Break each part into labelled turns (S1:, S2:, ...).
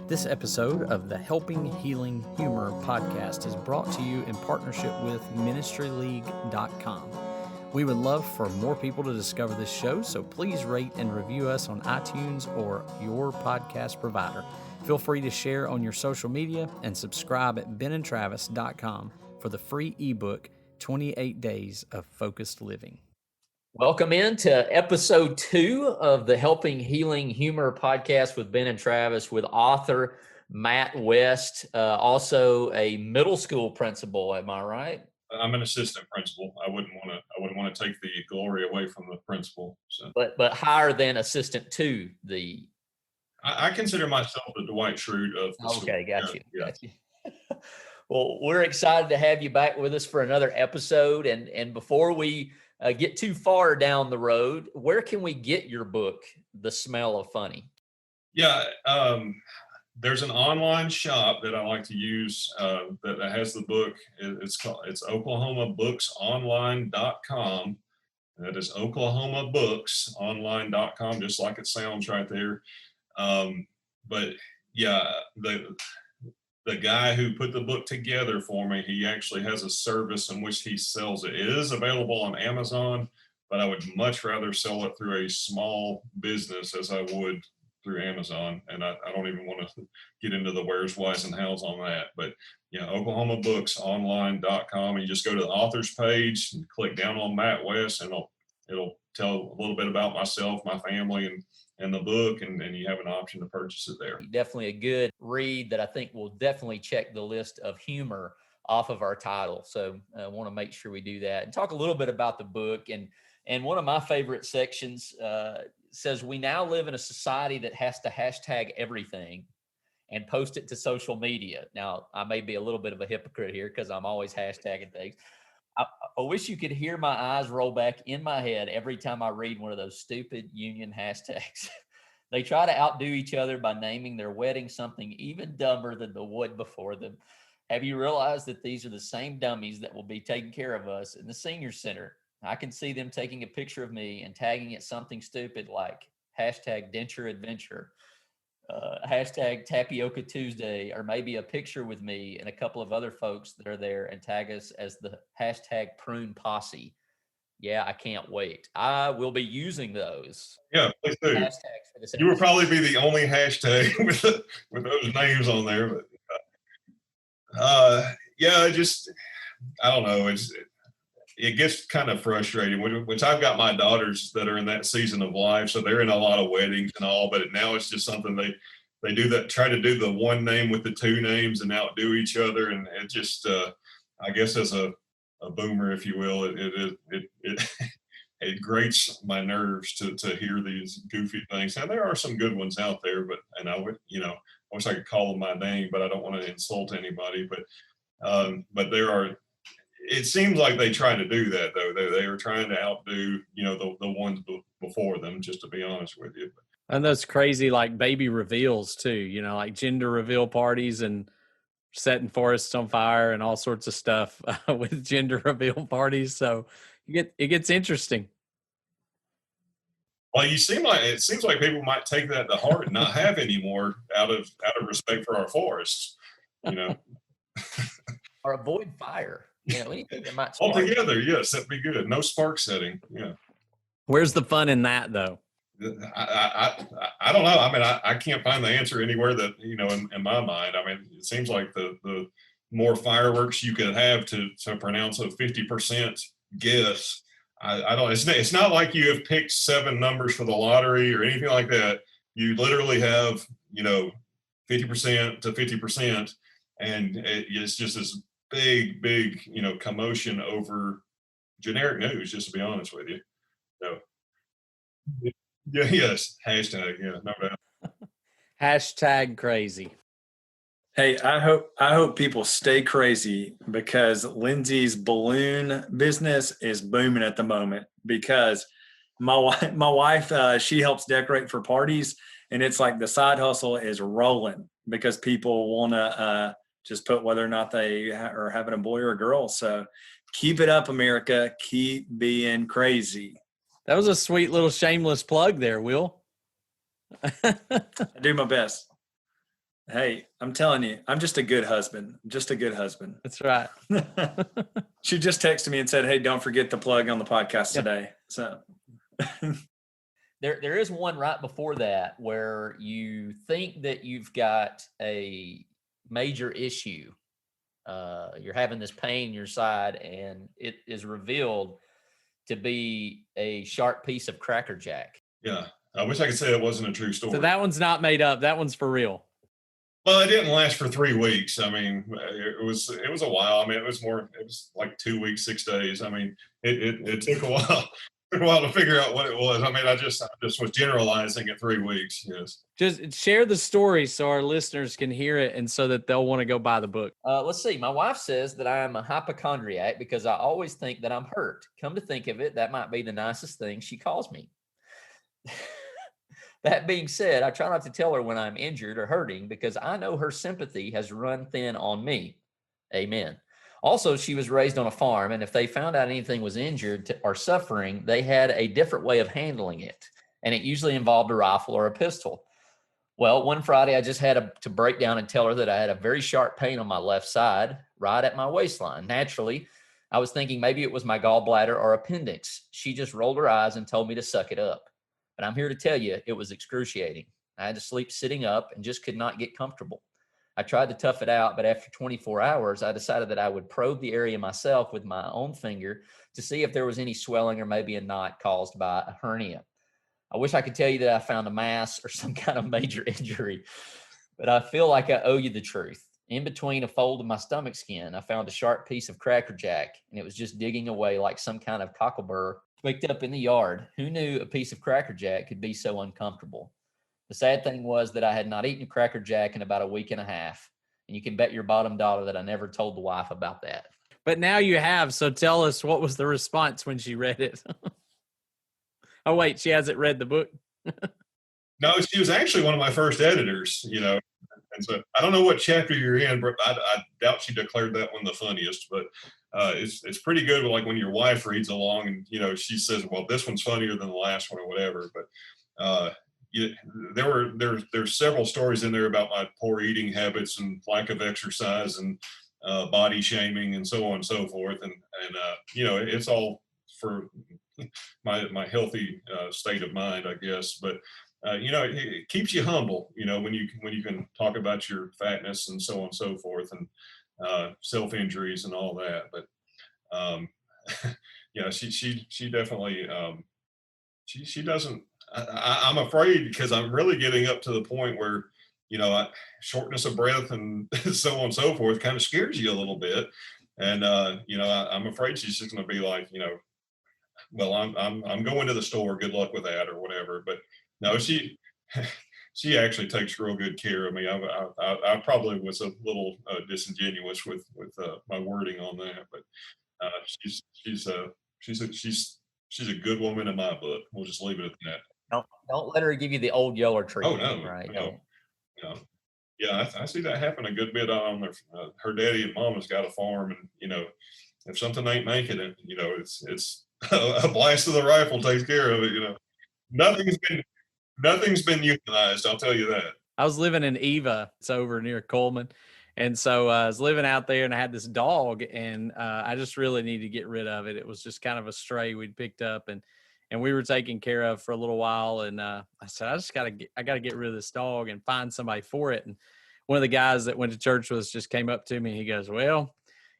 S1: This episode of the Helping Healing Humor podcast is brought to you in partnership with ministryleague.com. We would love for more people to discover this show, so please rate and review us on iTunes or your podcast provider. Feel free to share on your social media and subscribe at benandtravis.com for the free ebook, 28 Days of Focused Living. Welcome into episode 2 of the Helping Healing Humor podcast with Ben and Travis, with author Matt West, also a middle school principal. Am I right?
S2: I'm an assistant principal. I wouldn't want to take the glory away from the principal. So.
S1: But higher than assistant to the.
S2: I consider myself the Dwight Schrute of the school.
S1: Okay, got you. Well, we're excited to have you back with us for another episode. And before we get too far down the road, where can we get your book, The Smell of Funny?
S2: Yeah, there's an online shop that I like to use that has the book. It's OklahomaBooksOnline.com. That is OklahomaBooksOnline.com, just like it sounds right there. But yeah, the guy who put the book together for me, he actually has a service in which he sells it. It is available on Amazon, but I would much rather sell it through a small business as I would through Amazon. And I don't even want to get into the where's, why's, and how's on that. But yeah, OklahomaBooksOnline.com. And you just go to the author's page and click down on Matt West, and it'll tell a little bit about myself, my family, and the book, and you have an option to purchase it there.
S1: Definitely a good read that I think will definitely check the list of humor off of our title. So I want to make sure we do that and talk a little bit about the book. And one of my favorite sections says, we now live in a society that has to hashtag everything and post it to social media. Now, I may be a little bit of a hypocrite here because I'm always hashtagging things. I wish you could hear my eyes roll back in my head every time I read one of those stupid union hashtags. They try to outdo each other by naming their wedding something even dumber than the wood before them. Have you realized that these are the same dummies that will be taking care of us in the senior center? I can see them taking a picture of me and tagging it something stupid like hashtag denture adventure, hashtag Tapioca Tuesday, or maybe a picture with me and a couple of other folks that are there and tag us as the hashtag prune posse. Yeah, I can't wait. I will be using those.
S2: Yeah, please do.
S1: Hashtags for this
S2: you will probably be the only hashtag with those names on there. But yeah, I don't know. It gets kind of frustrating, which I've got my daughters that are in that season of life, so they're in a lot of weddings and all, but now it's just something they do, that try to do the one name with the two names and outdo each other. And it just, I guess as a boomer, if you will, it grates my nerves to hear these goofy things. Now there are some good ones out there, and I would, I wish I could call them my name, but I don't want to insult anybody. But there are. It seems like they try to do that, though. They are trying to outdo, the ones before them, just to be honest with you.
S1: And those crazy, like, baby reveals, too, like gender reveal parties and setting forests on fire and all sorts of stuff with gender reveal parties. So it gets interesting.
S2: Well, it seems like people might take that to heart and not have any more out of respect for our forests,
S1: Or avoid fire. Anything that might
S2: spark. Altogether, yes, that'd be good. No spark setting. Yeah.
S1: Where's the fun in that, though?
S2: I don't know. I mean, I can't find the answer anywhere that, in my mind. I mean, it seems like the more fireworks you could have to pronounce a 50% guess. I don't. It's not like you have picked 7 numbers for the lottery or anything like that. You literally have 50% to 50%, and it's just this big commotion over generic news. Just to be honest with you. So. Yeah, yes. Hashtag, yeah, no doubt.
S1: Hashtag crazy.
S3: Hey, I hope people stay crazy, because Lindsay's balloon business is booming at the moment, because my wife, she helps decorate for parties, and it's like the side hustle is rolling because people want to just put whether or not they are having a boy or a girl. So keep it up, America. Keep being crazy.
S1: That was a sweet little shameless plug there, Will.
S3: I do my best. Hey, I'm telling you, I'm just a good husband. I'm just a good husband.
S4: That's right.
S3: She just texted me and said, "Hey, don't forget the plug on the podcast
S4: Yeah.
S3: today." So
S1: There is one right before that where you think that you've got a major issue. You're having this pain in your side, and it is revealed to be a sharp piece of Cracker Jack.
S2: Yeah. I wish I could say it wasn't a true story.
S4: So that one's not made up. That one's for real.
S2: Well, it didn't last for 3 weeks. I mean, it was a while. I mean, it was like 2 weeks, 6 days. I mean, it took a while. Took a while to figure out what it was. I mean, I just was generalizing at 3 weeks. Yes.
S4: Just share the story so our listeners can hear it and so that they'll want to go buy the book.
S1: Let's see. My wife says that I am a hypochondriac because I always think that I'm hurt. Come to think of it, that might be the nicest thing she calls me. That being said, I try not to tell her when I'm injured or hurting because I know her sympathy has run thin on me. Amen. Also, she was raised on a farm, and if they found out anything was injured or suffering, they had a different way of handling it. And it usually involved a rifle or a pistol. Well, one Friday, I just had to break down and tell her that I had a very sharp pain on my left side, right at my waistline. Naturally, I was thinking maybe it was my gallbladder or appendix. She just rolled her eyes and told me to suck it up. But I'm here to tell you, it was excruciating. I had to sleep sitting up and just could not get comfortable. I tried to tough it out, but after 24 hours, I decided that I would probe the area myself with my own finger to see if there was any swelling or maybe a knot caused by a hernia. I wish I could tell you that I found a mass or some kind of major injury, but I feel like I owe you the truth. In between a fold of my stomach skin, I found a sharp piece of Cracker Jack, and it was just digging away like some kind of cocklebur picked up in the yard. Who knew a piece of Cracker Jack could be so uncomfortable? The sad thing was that I had not eaten Cracker Jack in about a week and a half, and you can bet your bottom dollar that I never told the wife about that.
S4: But now you have. So tell us, what was the response when she read it? Oh, wait, she hasn't read the book?
S2: No, she was actually one of my first editors, you know. And so I don't know what chapter you're in, but I doubt she declared that one the funniest. But it's pretty good. Like when your wife reads along and you know she says, "Well, this one's funnier than the last one," or whatever. But there's several stories in there about my poor eating habits and lack of exercise and body shaming and so on and so forth. And you know it's all for my healthy state of mind, I guess. But you know, it keeps you humble, you know, when you can talk about your fatness and so on and so forth, and self injuries and all that. But yeah, she definitely she doesn't. I'm afraid because I'm really getting up to the point where you know shortness of breath and so on and so forth kind of scares you a little bit, and you know I'm afraid she's just going to be like you know, well I'm going to the store. Good luck with that or whatever. But no, she actually takes real good care of me. I probably was a little disingenuous with my wording on that, but she's she's a good woman in my book. We'll just leave it at that.
S1: Don't let her give you the old yeller
S2: Oh
S1: treatment.
S2: no,
S1: Right?
S2: no, no. Yeah, I see that happen a good bit on their. Her daddy and mama's got a farm, and you know, if something ain't making it, you know, it's a blast of the rifle takes care of it. You know, nothing's been nothing's been euthanized. I'll tell you that.
S4: I was living in Eva. It's over near Coleman. And so I was living out there and I had this dog and I just really needed to get rid of it. It was just kind of a stray we'd picked up and we were taking care of for a little while. And I said, I got to get rid of this dog and find somebody for it. And one of the guys that went to church with us just came up to me and he goes, well,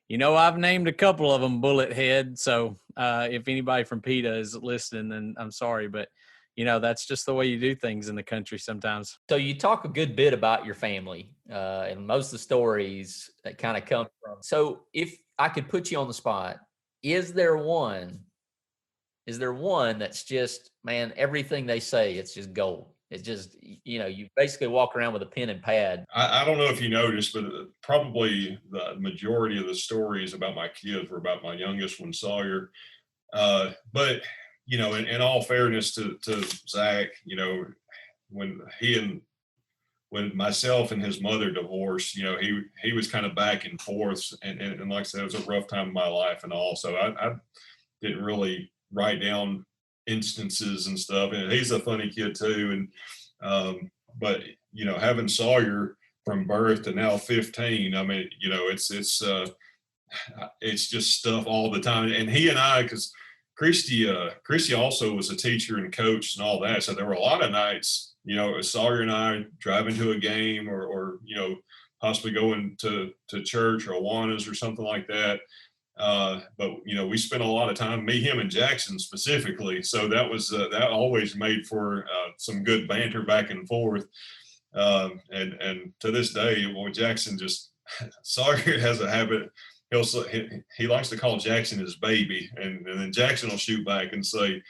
S4: you know, I've named a couple of them Bullet Head. So if anybody from PETA is listening, then I'm sorry, but you know, that's just the way you do things in the country sometimes.
S1: So you talk a good bit about your family and most of the stories that kind of come from. So if I could put you on the spot, is there one that's just, man, everything they say, it's just gold. It's just, you know, you basically walk around with a pen and pad.
S2: I don't know if you noticed, but probably the majority of the stories about my kids were about my youngest one, Sawyer. But you know, in all fairness to Zach, you know, when myself and his mother divorced, you know, he was kind of back and forth, and like I said, it was a rough time in my life and all. So I didn't really write down instances and stuff. And he's a funny kid too, and but you know, having Sawyer, from birth to now 15. I mean, you know, it's just stuff all the time. And he and I, because Christy also was a teacher and coach and all that. So there were a lot of nights, you know, Sawyer and I driving to a game or you know, possibly going to church or Awana's or something like that. But you know, we spent a lot of time, me, him, and Jackson specifically. So that was that always made for some good banter back and forth. And to this day, well, Jackson just Sawyer has a habit. He likes to call Jackson his baby, and then Jackson will shoot back and say,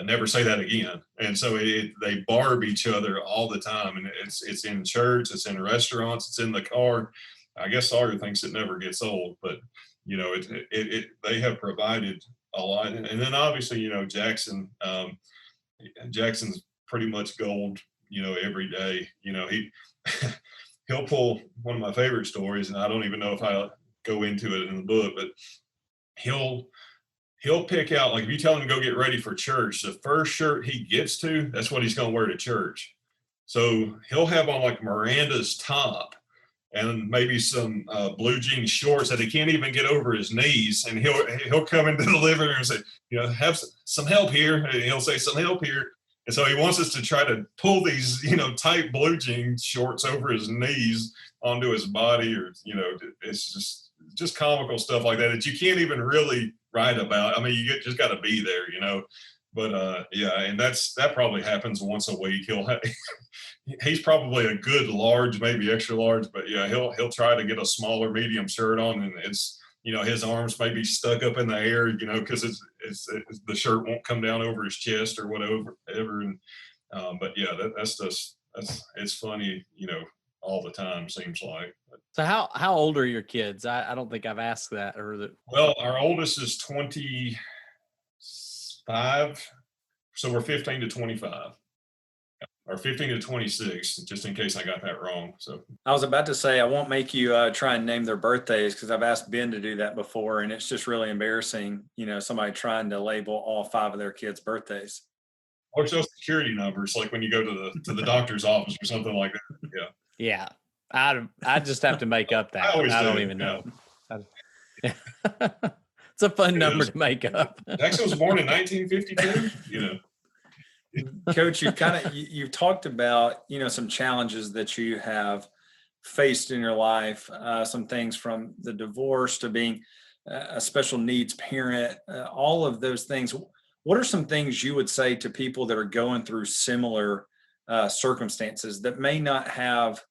S2: "Never say that again." And so they barb each other all the time, and it's in church, it's in restaurants, it's in the car. I guess Sawyer thinks it never gets old, but you know, they have provided a lot, and then obviously, you know, Jackson's pretty much gold, you know, every day. You know, he'll pull one of my favorite stories, and I don't even know if I go into it in the book, but he'll pick out, like if you tell him to go get ready for church, the first shirt he gets to, that's what he's going to wear to church. So he'll have on like Miranda's top and maybe some blue jean shorts that he can't even get over his knees, and he'll come into the living room and say, you know, have some help here, and he'll say some help here. And so he wants us to try to pull these, you know, tight blue jean shorts over his knees onto his body, or you know, it's just comical stuff like that you can't even really write about. I mean, just got to be there, you know. But yeah, and that probably happens once a week. He's probably a good large, maybe extra large, but yeah, he'll try to get a smaller medium shirt on, and it's, you know, his arms may be stuck up in the air, you know, because it's the shirt won't come down over his chest or whatever. And but yeah, it's funny, you know, all the time seems like.
S4: So how old are your kids? I don't think I've asked that.
S2: Well, our oldest is 25, so we're 15 to 25. Or 15 to 26, just in case I got that wrong. So
S3: I was about to say, I won't make you try and name their birthdays, because I've asked Ben to do that before, and it's just really embarrassing, you know, somebody trying to label all 5 of their kids' birthdays.
S2: Or social security numbers, like when you go to the doctor's office or something like that. Yeah.
S4: Yeah. I just have to make up that. I don't even know. It's a fun number to make up.
S2: Jackson was born in 1952, you know.
S3: Coach, you've talked about, you know, some challenges that you have faced in your life, some things from the divorce to being a special needs parent, all of those things. What are some things you would say to people that are going through similar circumstances that may not have,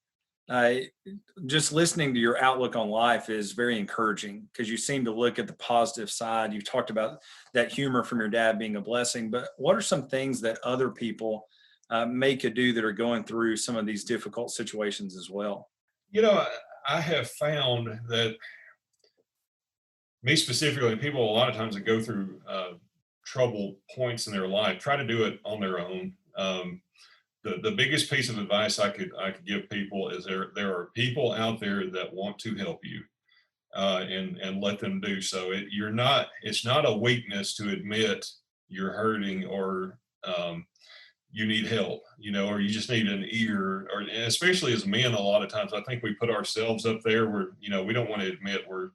S3: just listening to your outlook on life is very encouraging, because you seem to look at the positive side. You've talked about that humor from your dad being a blessing, but what are some things that other people could do that are going through some of these difficult situations as well?
S2: You know, I have found that me specifically, people a lot of times that go through trouble points in their life try to do it on their own. The biggest piece of advice I could give people is there are people out there that want to help you, and let them do so. It's not a weakness to admit you're hurting, or you need help, you know, or you just need an ear, or especially as men, a lot of times I think we put ourselves up there where, you know, we don't want to admit we're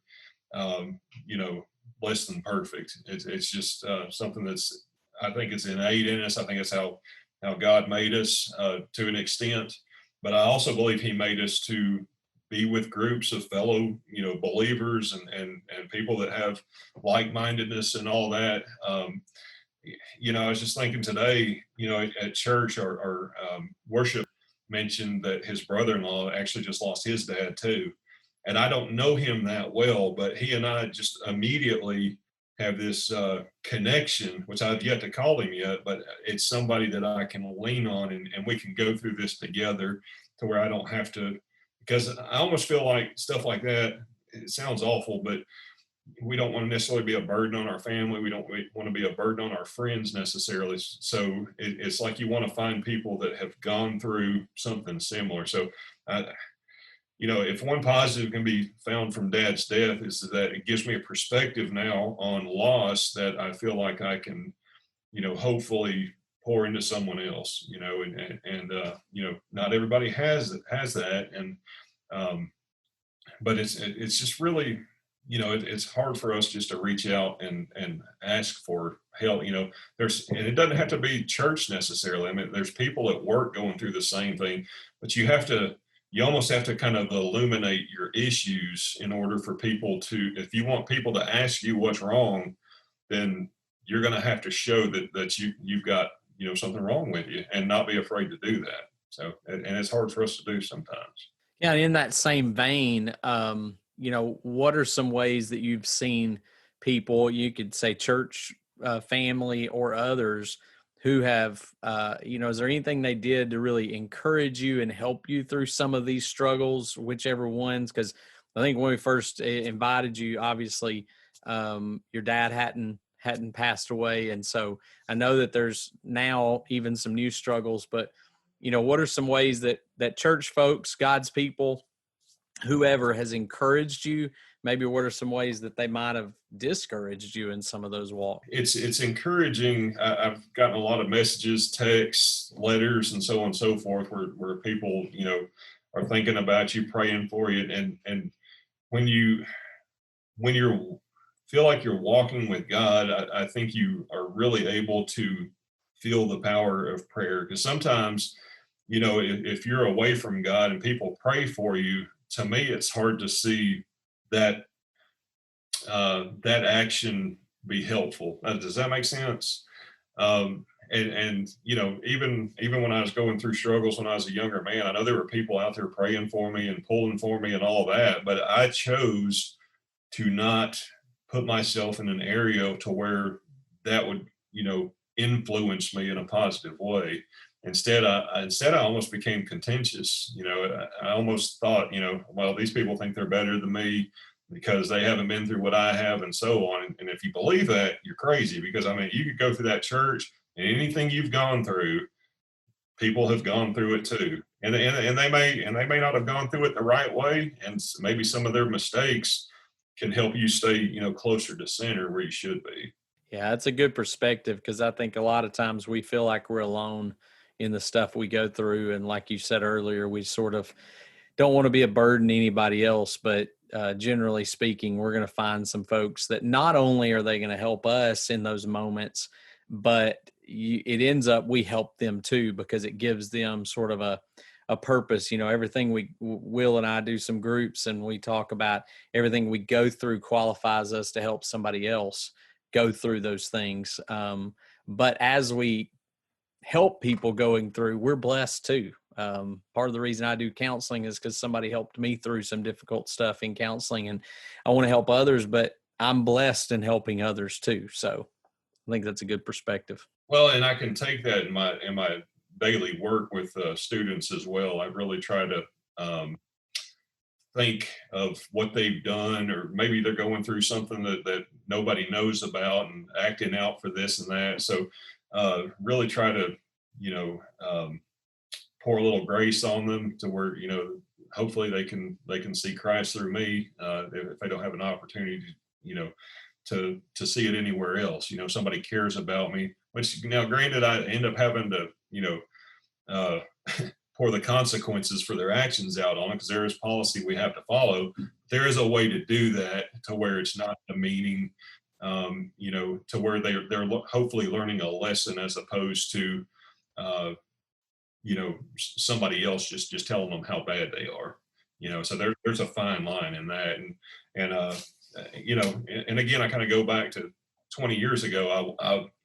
S2: you know, less than perfect. It's just something that's, I think it's innate in us. I think it's how God made us to an extent, but I also believe he made us to be with groups of fellow, you know, believers and people that have like-mindedness and all that. You know, I was just thinking today, you know, at church, our worship mentioned that his brother-in-law actually just lost his dad too. And I don't know him that well, but he and I just immediately have this connection, which I've yet to call him yet, but it's somebody that I can lean on, and we can go through this together, to where I don't have to, because I almost feel like stuff like that, it sounds awful, but we don't want to necessarily be a burden on our family. We don't want to be a burden on our friends necessarily. So it's like you want to find people that have gone through something similar. So you know, if one positive can be found from Dad's death, is that it gives me a perspective now on loss that I feel like I can, you know, hopefully pour into someone else, you know, and you know, not everybody has that. And Um, but it's just really, it's hard for us just to reach out and ask for help. And it doesn't have to be church necessarily. I mean, there's people at work going through the same thing, but you almost have to kind of illuminate your issues in order for people to, if you want people to ask you what's wrong, then you're going to have to show that you've got, something wrong with you, and not be afraid to do that. So, and it's hard for us to do sometimes.
S4: Yeah, in that same vein, what are some ways that you've seen people, you could say church, family, or others who have, is there anything they did to really encourage you and help you through some of these struggles, whichever ones? Because I think when we first invited you, obviously, your dad hadn't passed away, and so I know that there's now even some new struggles, but what are some ways that church folks, God's people, whoever has encouraged you? Maybe what are some ways that they might have discouraged you in some of those walks?
S2: It's encouraging. I've gotten a lot of messages, texts, letters, and so on and so forth, where people, are thinking about you, praying for you. And when you feel like you're walking with God, I think you are really able to feel the power of prayer. Because sometimes, if you're away from God and people pray for you, to me, it's hard to see that that action be helpful. Does that make sense? And even when I was going through struggles when I was a younger man, I know there were people out there praying for me and pulling for me and all that, but I chose to not put myself in an area to where that would, influence me in a positive way. Instead, I almost became contentious. I almost thought, well, these people think they're better than me because they haven't been through what I have, and so on. And if you believe that, you're crazy, because I mean, you could go through that church, and anything you've gone through, people have gone through it too. And they may not have gone through it the right way, and maybe some of their mistakes can help you stay, closer to center where you should be.
S4: Yeah, that's a good perspective, because I think a lot of times we feel like we're alone in the stuff we go through. And like you said earlier, we sort of don't want to be a burden to anybody else. But generally speaking, we're going to find some folks that not only are they going to help us in those moments, but it ends up we help them too, because it gives them sort of a purpose. Everything Will and I do some groups, and we talk about everything we go through qualifies us to help somebody else go through those things. But as we help people going through, we're blessed too. Part of the reason I do counseling is because somebody helped me through some difficult stuff in counseling, and I want to help others, but I'm blessed in helping others too. So I think that's a good perspective.
S2: Well, and I can take that in my daily work with students as well. I really try to think of what they've done, or maybe they're going through something that nobody knows about and acting out for this and that. So really try to, pour a little grace on them to where, hopefully they can see Christ through me, if they don't have an opportunity, to see it anywhere else. Somebody cares about me, which now granted I end up having to, uh, pour the consequences for their actions out on it, because there is policy we have to follow. There is a way to do that to where it's not demeaning, to where they're hopefully learning a lesson, as opposed to, somebody else just telling them how bad they are. So there's a fine line in that, and again, I kind of go back to 20 years ago.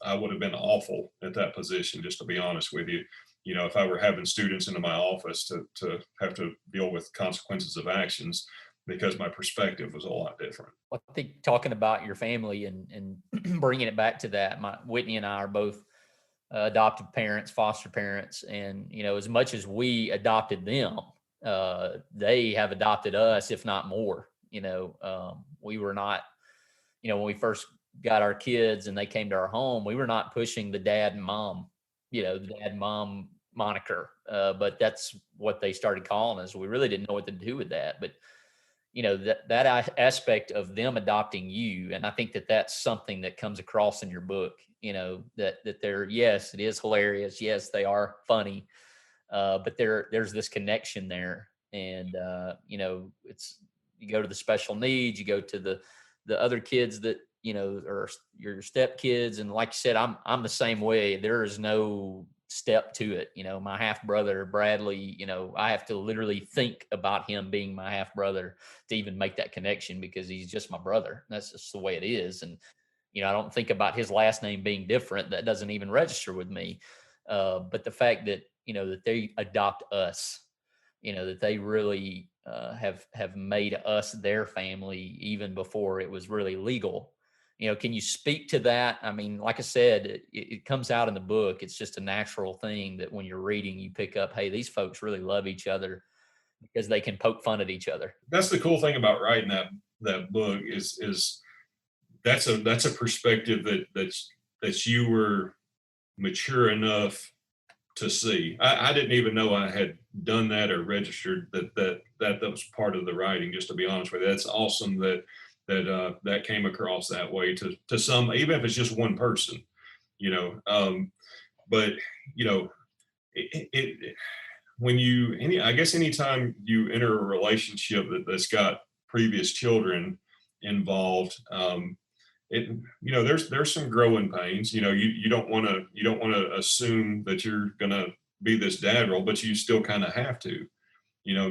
S2: I would have been awful at that position, just to be honest with you. If I were having students into my office to have to deal with consequences of actions, because my perspective was a lot different.
S1: I think talking about your family and bringing it back to that, Whitney and I are both adoptive parents, foster parents, and as much as we adopted them, they have adopted us, if not more. We were not, when we first got our kids and they came to our home, we were not pushing the dad and mom, the dad and mom moniker, but that's what they started calling us. We really didn't know what to do with that, but that aspect of them adopting you, and I think that that's something that comes across in your book. That they're, yes, it is hilarious, yes, they are funny, but there's this connection there, And, you go to the special needs, you go to the other kids that, are your step kids. And like you said, I'm the same way. There is no step to it. My half brother, Bradley, I have to literally think about him being my half brother to even make that connection, because he's just my brother. That's just the way it is. And, I don't think about his last name being different. That doesn't even register with me. But the fact that, that they adopt us, that they really have made us their family even before it was really legal. Can you speak to that? I mean, like I said, it comes out in the book. It's just a natural thing that when you're reading, you pick up, hey, these folks really love each other because they can poke fun at each other.
S2: That's the cool thing about writing that book is that's a perspective that you were mature enough to see. I didn't even know I had done that or registered that was part of the writing. Just to be honest with you, that's awesome that came across that way to some, even if it's just one person, but I guess anytime you enter a relationship that's got previous children involved, there's some growing pains. You don't want to assume that you're going to be this dad role, but you still kind of have to,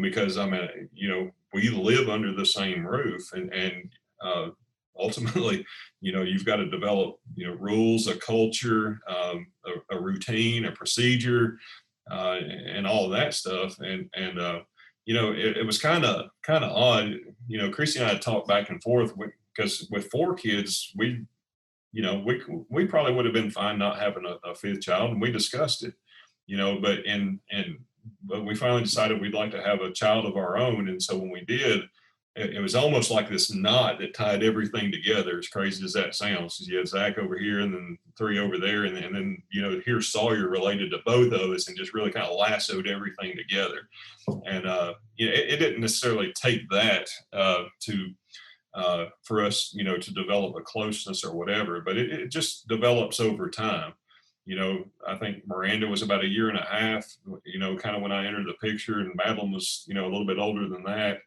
S2: because we live under the same roof, and ultimately, you've got to develop, rules, a culture, a routine, a procedure, and all of that stuff. And it was kind of odd. Chrissy and I talked back and forth because with 4 kids, we probably would have been fine not having a 5th child, and we discussed it, but we finally decided we'd like to have a child of our own. And so when we did, it was almost like this knot that tied everything together, as crazy as that sounds. You had Zach over here and then 3 over there. And then, here's Sawyer related to both of us, and just really kind of lassoed everything together. And, it didn't necessarily take that for us, to develop a closeness or whatever, but it just develops over time. I think Miranda was about 1.5 years, kind of when I entered the picture, and Madeline was, a little bit older than that.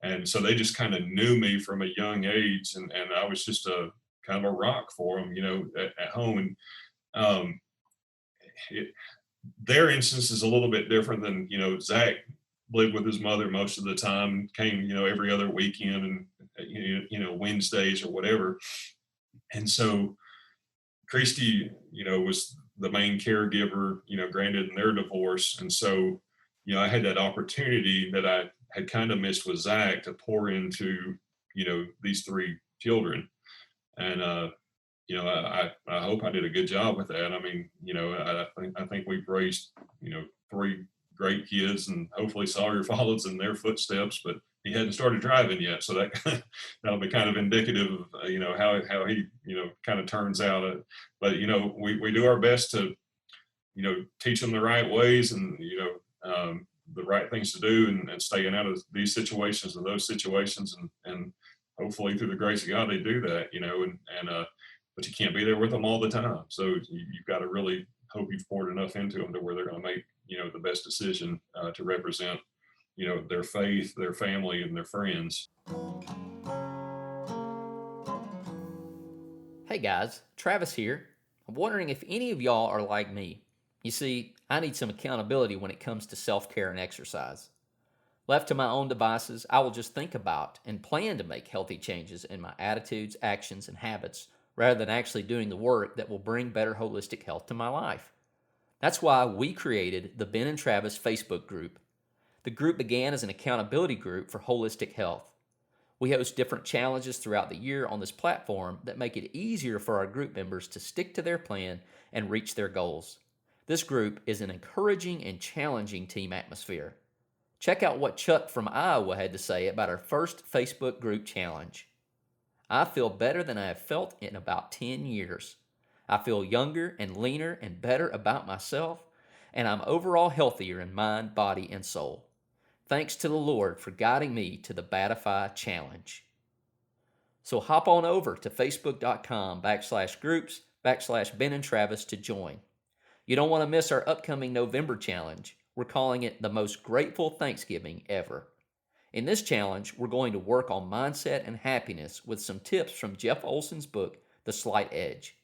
S2: And so they just kind of knew me from a young age, and I was just a kind of a rock for them, at home. And their instance is a little bit different than, Zach lived with his mother most of the time, came, every other weekend, and, Wednesdays or whatever. And so Christy, was the main caregiver, granted in their divorce. And so, I had that opportunity that I had kind of missed with Zach to pour into, these 3 children. And, I hope I did a good job with that. I mean, I think we've raised, 3 great kids, and hopefully Sawyer follows in their footsteps, but he hadn't started driving yet. So that'll be kind of indicative of, how he, kind of turns out. But, we do our best to, teach them the right ways, and, the right things to do, and staying out of these situations and those situations. And hopefully through the grace of God, they do that, but you can't be there with them all the time. So you've got to really hope you've poured enough into them to where they're going to make, the best decision to represent, their faith, their family, and their friends.
S1: Hey guys, Travis here. I'm wondering if any of y'all are like me. You see, I need some accountability when it comes to self-care and exercise. Left to my own devices, I will just think about and plan to make healthy changes in my attitudes, actions, and habits, rather than actually doing the work that will bring better holistic health to my life. That's why we created the Ben and Travis Facebook group. The group began as an accountability group for holistic health. We host different challenges throughout the year on this platform that make it easier for our group members to stick to their plan and reach their goals. This group is an encouraging and challenging team atmosphere. Check out what Chuck from Iowa had to say about our first Facebook group challenge. I feel better than I have felt in about 10 years. I feel younger and leaner and better about myself, and I'm overall healthier in mind, body, and soul. Thanks to the Lord for guiding me to the Batify Challenge. So hop on over to facebook.com/groups/Ben and Travis to join. You don't want to miss our upcoming November challenge, We're calling it the most grateful Thanksgiving ever. In this challenge, we're going to work on mindset and happiness with some tips from Jeff Olson's book, The Slight Edge.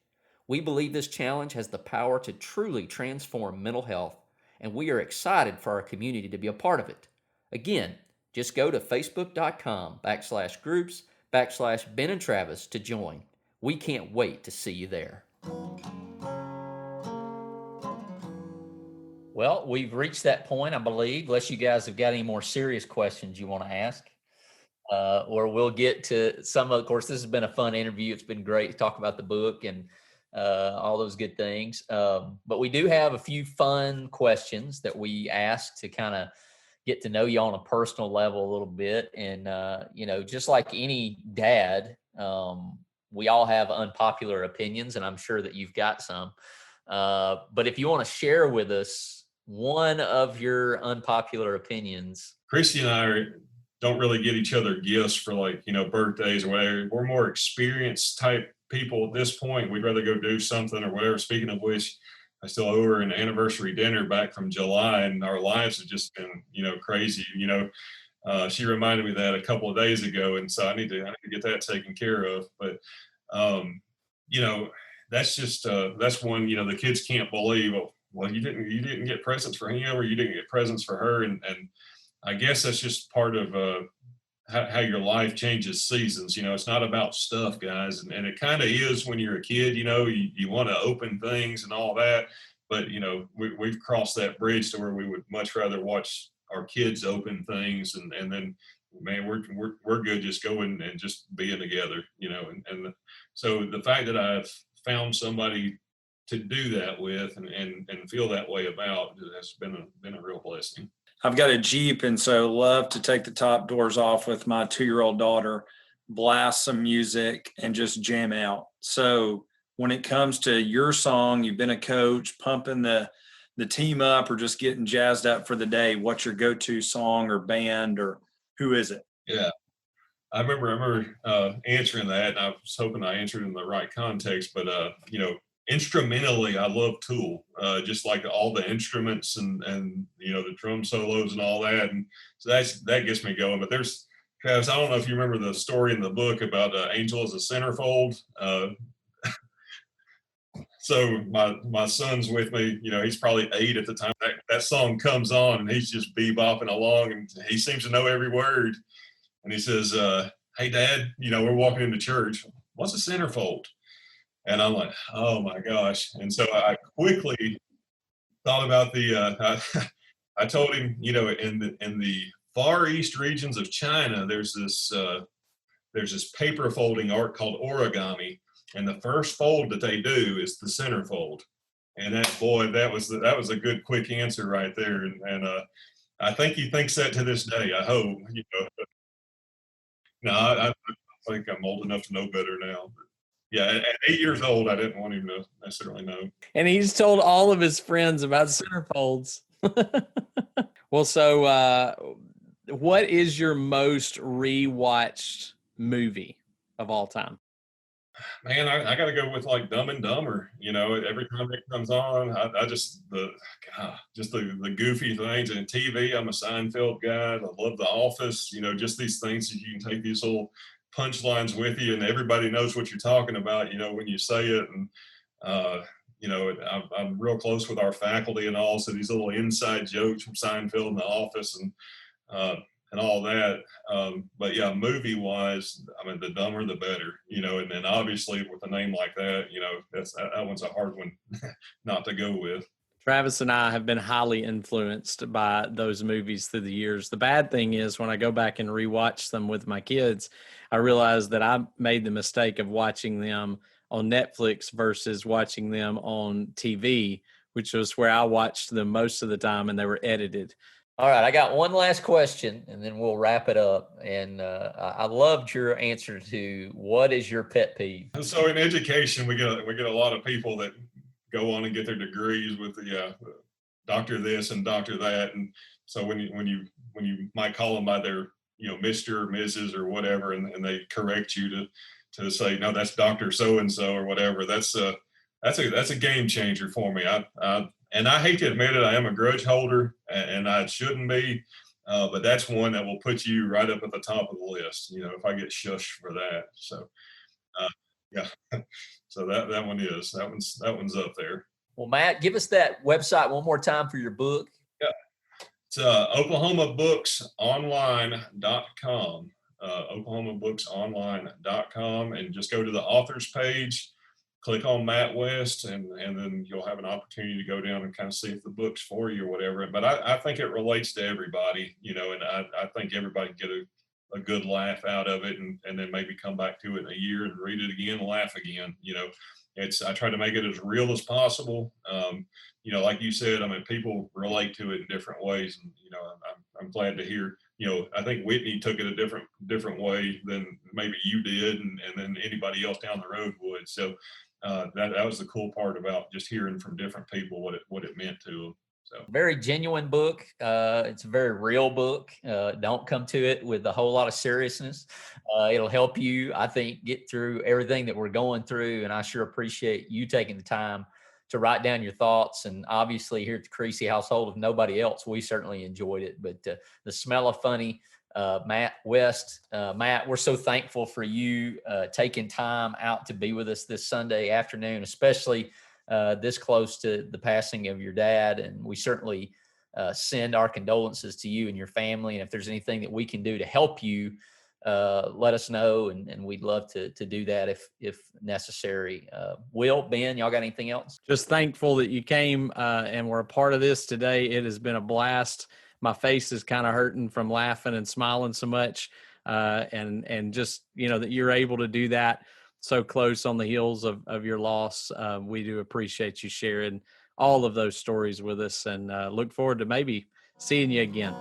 S1: We believe this challenge has the power to truly transform mental health, and we are excited for our community to be a part of it. Again, just go to facebook.com/groups/Ben and Travis to join. We can't wait to see you there. Well, we've reached that point, I believe, unless you guys have got any more serious questions you want to ask. Or we'll get to of course, this has been a fun interview. It's been great to talk about the book and all those good things. But we do have a few fun questions that we ask to kind of get to know you on a personal level a little bit. And, just like any dad, we all have unpopular opinions, and I'm sure that you've got some. But if you want to share with us one of your unpopular opinions.
S2: Christy and I don't really get each other gifts for birthdays or whatever. We're more experienced type people at this point. We'd rather go do something or whatever. Speaking of which, I still owe her an anniversary dinner back from July, and our lives have just been, crazy. She reminded me of that a couple of days ago, and so I need to get that taken care of. But that's just that's one, the kids can't believe, well, you didn't get presents for him, or you didn't get presents for her, and I guess that's just part of how your life changes seasons. It's not about stuff, guys, and it kind of is when you're a kid. You want to open things and all that, but we've crossed that bridge to where we would much rather watch our kids open things, and then, man, we're good just going and just being together. So the fact that I've found somebody to do that with and feel that way about has been a real blessing.
S3: I've got a Jeep, and so love to take the top doors off with my 2-year-old daughter, blast some music, and just jam out. So when it comes to your song, you've been a coach, pumping the team up or just getting jazzed up for the day, what's your go-to song or band, or who is it?
S2: Yeah. I remember answering that, and I was hoping I answered in the right context, but instrumentally, I love Tool, just like all the instruments and the drum solos and all that, and so that gets me going. But there's, Travis, I don't know if you remember the story in the book about Angel as a Centerfold. So my son's with me, he's probably 8 at the time. That song comes on, and he's just bebopping along, and he seems to know every word. And he says, "Hey, Dad, we're walking into church. What's a centerfold?" And I'm like, "Oh my gosh!" And so I quickly thought about I told him, in the Far East regions of China, there's this paper folding art called origami, and the first fold that they do is the centerfold. And that was a good quick answer right there. And I think he thinks that to this day. I hope. No, I think I'm old enough to know better now. But yeah, at 8 years old, I didn't want him to necessarily know.
S4: And he's told all of his friends about centerfolds. Well, so what is your most rewatched movie of all time?
S2: Man, I got to go with like Dumb and Dumber. Every time it comes on, I just the goofy things. And TV, I'm a Seinfeld guy. I love The Office. Just these things that you can take these little punchlines with you, and everybody knows what you're talking about. When you say it, and I'm real close with our faculty and all, so these little inside jokes from Seinfeld and The Office, and all that. But yeah, movie wise, I mean, the dumber the better, and then obviously with a name like that, that one's a hard one not to go with.
S4: Travis and I have been highly influenced by those movies through the years. The bad thing is when I go back and rewatch them with my kids, I realize that I made the mistake of watching them on Netflix versus watching them on TV, which was where I watched them most of the time, and they were edited.
S1: All right, I got one last question, and then we'll wrap it up. And I loved your answer to what is your pet peeve.
S2: So in education, we get a lot of people that go on and get their degrees with the doctor this and doctor that, and so when you might call them by their Mr. or Mrs. or whatever, and they correct you to say no, that's Dr. So and so or whatever. That's a game changer for me. I and I hate to admit it, I am a grudge holder, and I shouldn't be. But that's one that will put you right up at the top of the list. If I get shushed for that. So, yeah. So that one is that one's up there.
S1: Well, Matt, give us that website one more time for your book.
S2: Yeah. It's OklahomaBooksOnline.com. OklahomaBooksOnline.com, and just go to the author's page, click on Matt West, and then you'll have an opportunity to go down and kind of see if the book's for you or whatever. But I think it relates to everybody, and I think everybody can get a good laugh out of it, and then maybe come back to it in a year and read it again and laugh again. I try to make it as real as possible. Like you said, I mean, people relate to it in different ways, and I'm glad to hear. I think Whitney took it a different way than maybe you did, and then anybody else down the road would. So that was the cool part about just hearing from different people what it meant to them. So
S1: very genuine book. It's a very real book. Don't come to it with a whole lot of seriousness. It'll help you, I think, get through everything that we're going through. And I sure appreciate you taking the time to write down your thoughts. And obviously here at the Creasy household, if nobody else, we certainly enjoyed it. But the smell of funny, Matt West, Matt, we're so thankful for you taking time out to be with us this Sunday afternoon, especially this close to the passing of your dad. And we certainly send our condolences to you and your family. And if there's anything that we can do to help you, let us know, and we'd love to do that if necessary. Will, Ben, y'all got anything else?
S4: Just thankful that you came and were a part of this today. It has been a blast. My face is kind of hurting from laughing and smiling so much, and just that you're able to do that so close on the heels of your loss. We do appreciate you sharing all of those stories with us, and look forward to maybe seeing you again.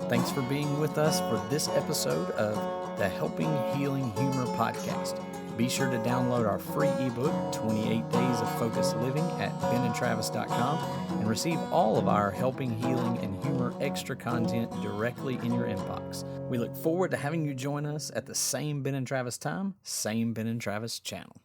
S4: Thanks for being with us for this episode of the Helping Healing Humor podcast. Be sure to download our free ebook, 28 Days of Focused Living, at benandtravis.com and receive all of our Helping Healing and Humor extra content directly in your inbox. We look forward to having you join us at the same Ben and Travis time, same Ben and Travis channel.